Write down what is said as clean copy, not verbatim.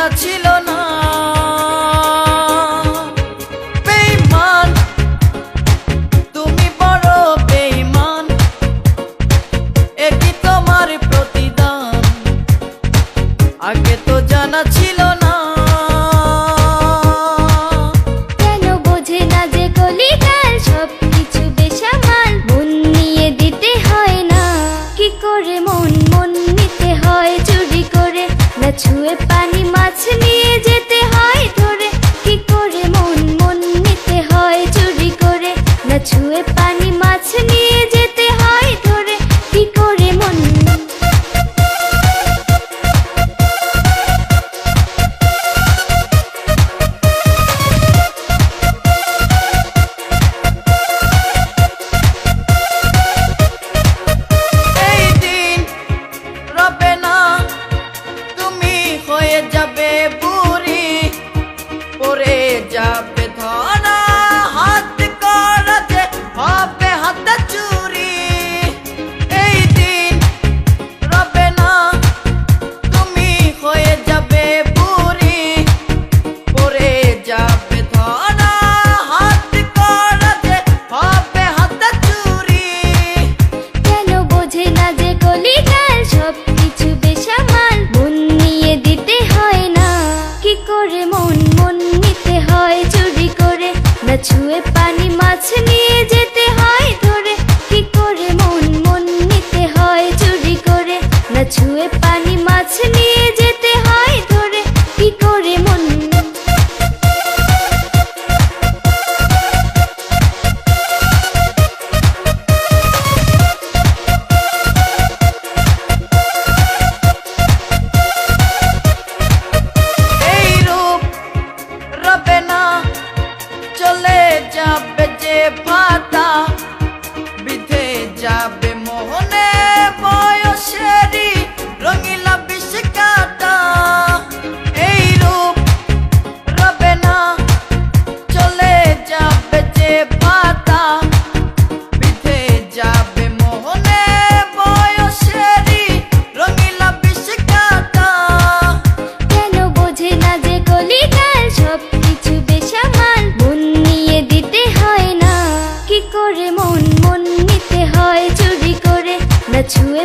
জানা ছিল না। বেঈমান তুমি বড় বেঈমান, একই তোমার প্রতিদান, আগে তো জানা ছিল না। কেন বোঝে না যে কলিকাল সবকিছু বেসামাল, মন নিয়ে দিতে হয় না। কি করে মন নিতে হয় চুরি করে, না ছুঁয়ে পানি মাছ নিয়ে যেতে হয় ধরে। কি করে মন নিতে হয় চুরি করে, না ছুঁয়ে পানি মাছ নিয়ে যেতে হয় ধরে। কি করে মন হয়ে যাবে বুড়ি, পরে যাবে ধরা, হাত করা যে হবে হাতে চুরি। এই দিন রবে না, তুমি হয়ে যাবে বুড়ি, পরে যাবে ধরা, হাত করা যে হবে হাতে চুরি। কেন বোঝে না যে কলিকাল সবকিছু বেসামাল, মন নিয়ে দিতে হয় না। কি করে মন নিতে হয় চুরি করে, না ছুঁয়ে পানি মাছ নিয়ে যেতে হয় ধরে। কি করে মন নিতে হয় চুরি করে, না ছুঁয়ে পানি মাছ নিয়ে যেতে হয় ধরে। কি করে মন চলে যাবে যে পাতা, বিধে যাবে মোহনে বয়সেরই রঙিলা বিষ কাটা। এই রূপ রবে না, চলে যাবে যে পাতা, বিধে যাবে মোহনে বয়সেরই রঙিলা বিষ কাটা। কেন বোঝে না যে কলিকাল সবকিছু বেসামাল, মন নিয়ে দিতে হয় না। কি করে মন নিতে হয় চুরি করে, না ছুঁয়ে